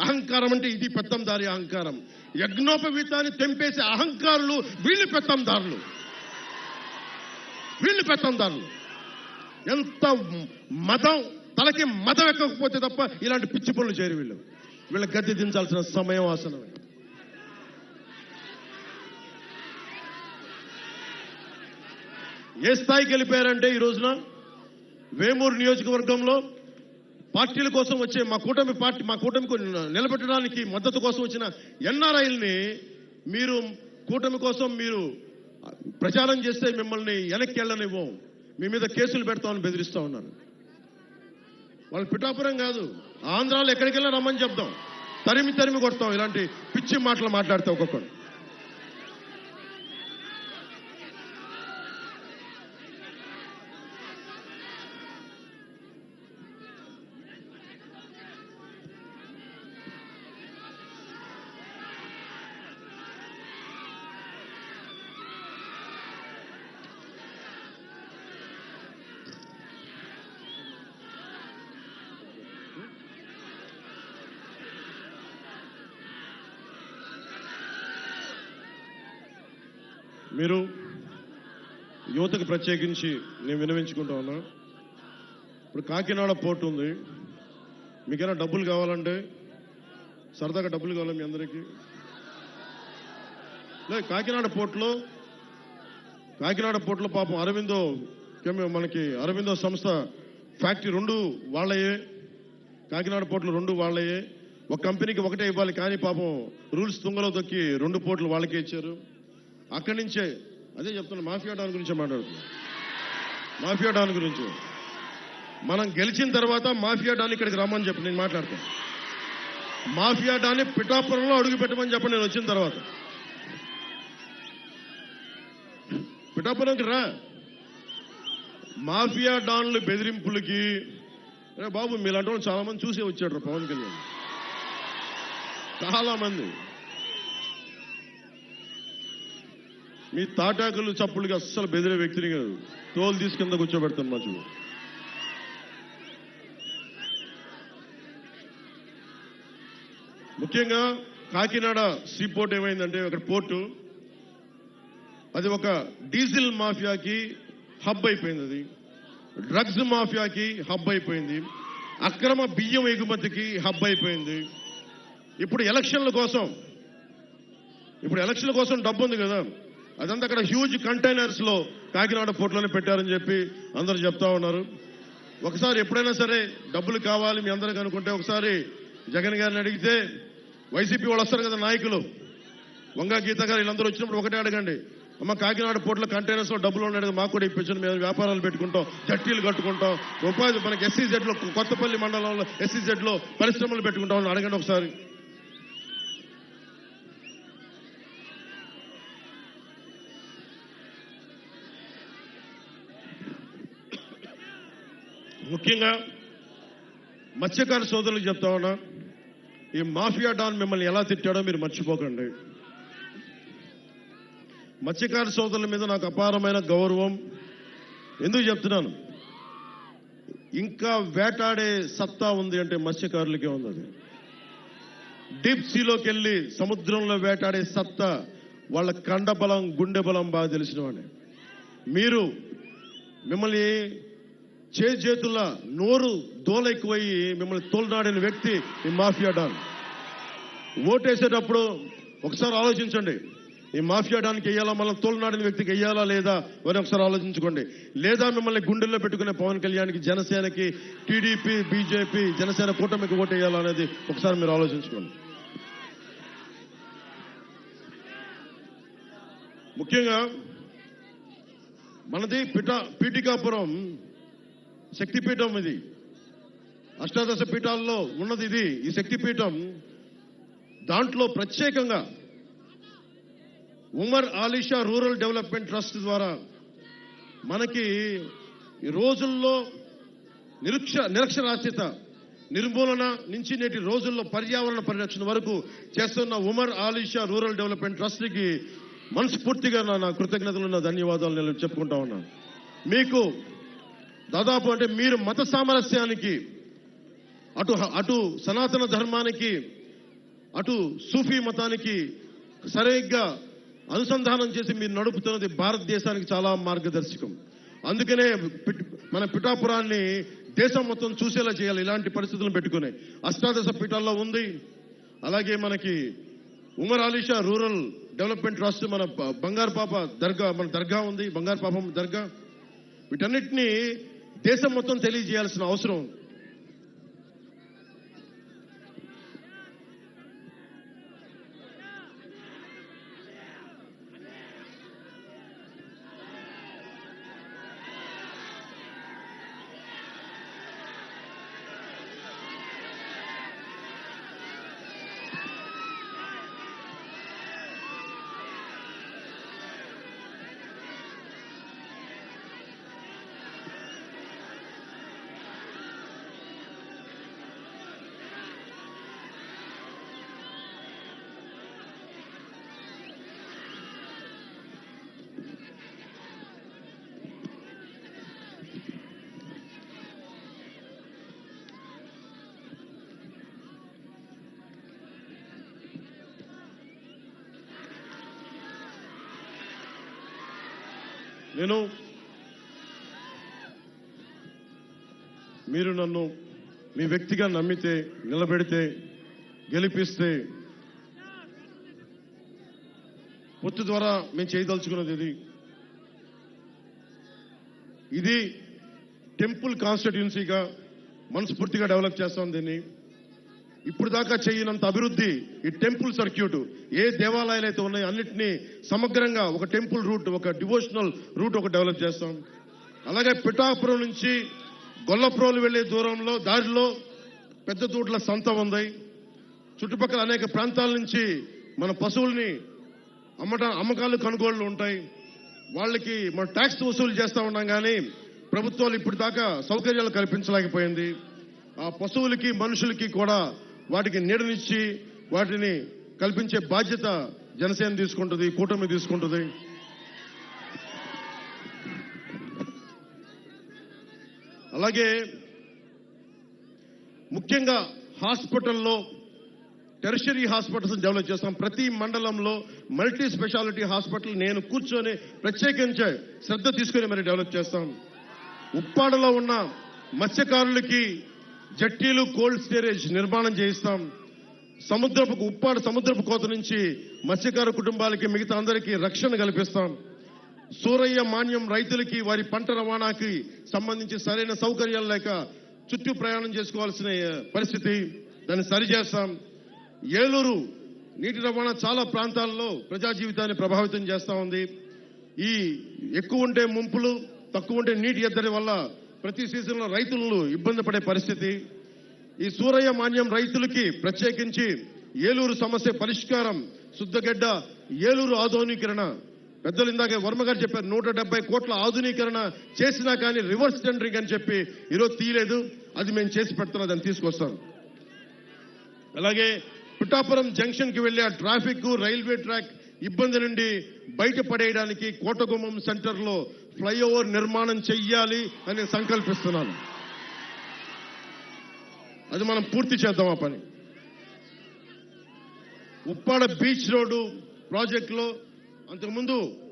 అహంకారం అంటే ఇది పెత్తందారి అహంకారం. యజ్ఞోపవీతాన్ని తెంపేసే అహంకారులు వీళ్ళు పెత్తందారులు. ఎంత మతం తలకి మతం ఎక్కకపోతే తప్ప ఇలాంటి పిచ్చి పనులు చేయరు వీళ్ళు. వీళ్ళ గద్దె దించాల్సిన సమయం ఆసనమే. ఏ స్థాయికి వెళ్ళిపోయారంటే ఈ రోజున వేమూరు నియోజకవర్గంలో పార్టీల కోసం వచ్చే మా కూటమికి నిలబెట్టడానికి మద్దతు కోసం వచ్చిన ఎన్ఆర్ఐల్ని మీరు కూటమి కోసం మీరు ప్రచారం చేస్తే మిమ్మల్ని వెనక్కి వెళ్ళనివ్వం, మీ మీద కేసులు పెడతామని బెదిరిస్తా ఉన్నారు. వాళ్ళు పిఠాపురం కాదు, ఆంధ్రాలో ఎక్కడికి వెళ్ళినా రమ్మని చెప్తాం, తరిమి కొడతాం ఇలాంటి పిచ్చి మాటలు మాట్లాడితే ఒక్కొక్కరు. మీరు యువతకు ప్రత్యేకించి నేను వినవించుకుంటా ఉన్నా. ఇప్పుడు కాకినాడ పోర్టు ఉంది, మీకైనా డబ్బులు కావాలంటే సరదాగా డబ్బులు కావాలి మీ అందరికీ. లేదు, కాకినాడ పోర్టులో పాపం మనకి అరవిందో సంస్థ ఫ్యాక్టరీ 2 వాళ్ళయే, కాకినాడ పోర్టులు 2 వాళ్ళయే. ఒక కంపెనీకి ఒకటే ఇవ్వాలి, కానీ పాపం రూల్స్ తుంగలో తొక్కి 2 పోర్టులు వాళ్ళకే ఇచ్చారు. అక్కడి నుంచే అదే చెప్తున్నా, మాఫియా డాన్ గురించి మాట్లాడుతున్నాం. మాఫియా డాన్ గురించి మనం గెలిచిన తర్వాత మాఫియా డాన్ ఇక్కడికి రమ్మని చెప్పి నేను మాట్లాడతాను. మాఫియా డాన్ని పిఠాపురంలో అడుగు పెట్టమని చెప్పి నేను వచ్చిన తర్వాత. పిఠాపురంకి రా. మాఫియా డాన్లు బెదిరింపులకి బాబు మీలాంటి వాళ్ళు చాలా మంది చూసే వచ్చాడు పవన్ కళ్యాణ్, చాలా మంది. మీ తాటాకులు చప్పులకి అస్సలు బెదిరే వ్యక్తిని కాదు, తోలు తీసి కింద కూర్చోబెడతాను మా చూ. ముఖ్యంగా కాకినాడ సీ పోర్ట్ ఏమైందంటే, అక్కడ పోర్టు అది ఒక డీజిల్ మాఫియాకి హబ్ అయిపోయింది, అది డ్రగ్స్ మాఫియాకి హబ్ అయిపోయింది, అక్రమ బియ్యం ఎగుమతికి హబ్ అయిపోయింది. ఇప్పుడు ఎలక్షన్ల కోసం డబ్బు ఉంది కదా, అదంతా అక్కడ హ్యూజ్ కంటైనర్స్ లో కాకినాడ పోర్టులోనే పెట్టారని చెప్పి అందరూ చెప్తా ఉన్నారు. ఒకసారి ఎప్పుడైనా సరే డబ్బులు కావాలి మీ అందరికి అనుకుంటే ఒకసారి జగన్ గారిని అడిగితే, వైసీపీ వాళ్ళు వస్తారు కదా నాయకులు, వంగా గీత గారు వీళ్ళందరూ వచ్చినప్పుడు ఒకటే అడగండి, అమ్మ కాకినాడ పోర్టుల కంటైనర్స్ లో డబ్బులు ఉన్నాయి మాకు కూడా ఇప్పించండి, మేము వ్యాపారాలు పెట్టుకుంటాం, జట్టీలు కట్టుకుంటాం, ఉపాధి మనకి SEZ లో కొత్తపల్లి మండలంలో SEZ లో పరిశ్రమలు పెట్టుకుంటాం అడగండి ఒకసారి. ముఖ్యంగా మత్స్యకార సోదరులకు చెప్తా ఉన్నా, ఈ మాఫియా డాన్ మిమ్మల్ని ఎలా తిట్టాడో మీరు మర్చిపోకండి. మత్స్యకార సోదరుల మీద నాకు అపారమైన గౌరవం. ఎందుకు చెప్తున్నాను, ఇంకా వేటాడే సత్తా ఉంది అంటే మత్స్యకారులకే ఉంది. అది డీప్ సీలోకి వెళ్ళి సముద్రంలో వేటాడే సత్తా వాళ్ళ కండ బలం గుండె బలం బాగా తెలిసిన వాడే. మిమ్మల్ని చేతుల నోరు దోలెక్కువయ్యి మిమ్మల్ని తోలనాడిన వ్యక్తి ఈ మాఫియా డాన్. ఓటేసేటప్పుడు ఒకసారి ఆలోచించండి, ఈ మాఫియా డాన్కి వెయ్యాలా, మళ్ళీ తోలనాడిన వ్యక్తికి వెయ్యాలా లేదా అని ఒకసారి ఆలోచించుకోండి. లేదా మిమ్మల్ని గుండెల్లో పెట్టుకునే పవన్ కళ్యాణ్కి, జనసేనకి, టీడీపీ, బీజేపీ, జనసేన కూటమికి ఓటు వేయాలా అనేది ఒకసారి మీరు ఆలోచించుకోండి. ముఖ్యంగా మనది పీఠికాపురం శక్తిపీఠం, ఇది అష్టాదశ పీఠాల్లో ఉన్నది ఇది. ఈ శక్తిపీఠం దాంట్లో ప్రత్యేకంగా Umar Alisha rural development trust ద్వారా మనకి ఈ రోజుల్లో నిరక్షరాస్యత నిర్మూలన నుంచి నేటి రోజుల్లో పర్యావరణ పరిరక్షణ వరకు చేస్తున్న ఉమర్ ఆలీషా రూరల్ డెవలప్మెంట్ ట్రస్ట్కి మనస్ఫూర్తిగా నా కృతజ్ఞతలు, నా ధన్యవాదాలు నేను చెప్పుకుంటా ఉన్నాను. మీకు దాదాపు అంటే మీరు మత సామరస్యానికి, అటు సనాతన ధర్మానికి అటు సూఫీ మతానికి సరిగ్గా అనుసంధానం చేసి మీరు నడుపుతున్నది భారతదేశానికి చాలా మార్గదర్శకం. అందుకనే మన పిఠాపురాన్ని దేశం మొత్తం చూసేలా చేయాలి. ఇలాంటి పరిస్థితులను పెట్టుకుని అష్టాదశ పీఠాల్లో ఉంది. అలాగే మనకి Umar Alisha rural development trust, మన బంగారు పాప దర్గా, మన దర్గా ఉంది, బంగారు పాపం దర్గా. వీటన్నిటినీ దేశం మొత్తం తెలియజేయాల్సిన అవసరం. మీరు నన్ను మీ వ్యక్తిగా నమ్మితే, నిలబెడితే, గెలిపిస్తే పొత్తు ద్వారా మేము చేయదలుచుకున్నది ఇది టెంపుల్ కాన్స్టిట్యున్సీగా మనస్ఫూర్తిగా డెవలప్ చేస్తాం. దీన్ని ఇప్పుడు దాకా చేయనంత అభివృద్ధి ఈ టెంపుల్ సర్క్యూట్, ఏ దేవాలయాలు అయితే ఉన్నాయో అన్నింటినీ సమగ్రంగా ఒక టెంపుల్ రూట్, ఒక డివోషనల్ రూట్ ఒక డెవలప్ చేస్తాం. అలాగే పిఠాపురం నుంచి గొల్లప్రోలు వెళ్లే దూరంలో దారిలో పెద్ద తోట్ల సంత ఉంది. చుట్టుపక్కల అనేక ప్రాంతాల నుంచి మన పశువుల్ని అమ్మకాలు కొనుగోళ్లు ఉంటాయి. వాళ్ళకి మనం ట్యాక్స్ వసూలు చేస్తా ఉన్నాం, కానీ ప్రభుత్వాలు ఇప్పుడు దాకా సౌకర్యాలు కల్పించలేకపోయింది. ఆ పశువులకి మనుషులకి కూడా వాటికి నీడనిచ్చి వాటిని కల్పించే బాధ్యత జనసేన తీసుకుంటుంది, కూటమి తీసుకుంటుంది. అలాగే ముఖ్యంగా హాస్పిటల్లో టెర్షరీ హాస్పిటల్స్ డెవలప్ చేస్తాం. ప్రతి మండలంలో మల్టీ స్పెషాలిటీ హాస్పిటల్ నేను కూర్చొని ప్రత్యేకించే శ్రద్ధ తీసుకుని మరి డెవలప్ చేస్తాం. ఉప్పాడలో ఉన్న మత్స్యకారులకి జట్టీలు, కోల్డ్ స్టోరేజ్ నిర్మాణం చేయిస్తాం. ఉప్పాడ సముద్రపు కోత నుంచి మత్స్యకార కుటుంబాలకి, మిగతా అందరికీ రక్షణ కల్పిస్తాం. సూరయ్య మాన్యం రైతులకి వారి పంట రవాణాకి సంబంధించి సరైన సౌకర్యాలు లేక చుట్టూ ప్రయాణం చేసుకోవాల్సిన పరిస్థితి, దాన్ని సరిచేస్తాం. ఏలూరు నీటి రవాణా చాలా ప్రాంతాల్లో ప్రజా జీవితాన్ని ప్రభావితం చేస్తా ఉంది. ఈ ఎక్కువ ఉంటే ముంపులు, తక్కువ ఉంటే నీటి ఎద్దడి వల్ల ప్రతి సీజన్లో రైతులు ఇబ్బంది పడే పరిస్థితి. ఈ సూరయ్య మాన్యం రైతులకి ప్రత్యేకించి ఏలూరు సమస్య పరిష్కారం, శుద్ధగడ్డ ఏలూరు ఆధునీకరణ. పెద్దలు ఇందాక వర్మ గారు చెప్పారు, 170 కోట్ల ఆధునీకరణ చేసినా కానీ రివర్స్ టెండరింగ్ అని చెప్పి ఈరోజు తీయలేదు. అది మేము చేసి పెడుతున్నాం, దాన్ని తీసుకొస్తాం. అలాగే పిఠాపురం జంక్షన్ కి వెళ్లే ట్రాఫిక్, రైల్వే ట్రాక్ ఇబ్బంది నుండి బయటపడేయడానికి కోటగుమ్మం సెంటర్ లో ఫ్లైఓవర్ నిర్మాణం చెయ్యాలి అని సంకల్పిస్తున్నాను. అది మనం పూర్తి చేద్దాం ఆ పని. ఉప్పాడ బీచ్ రోడ్డు ప్రాజెక్టులో అంతకుముందు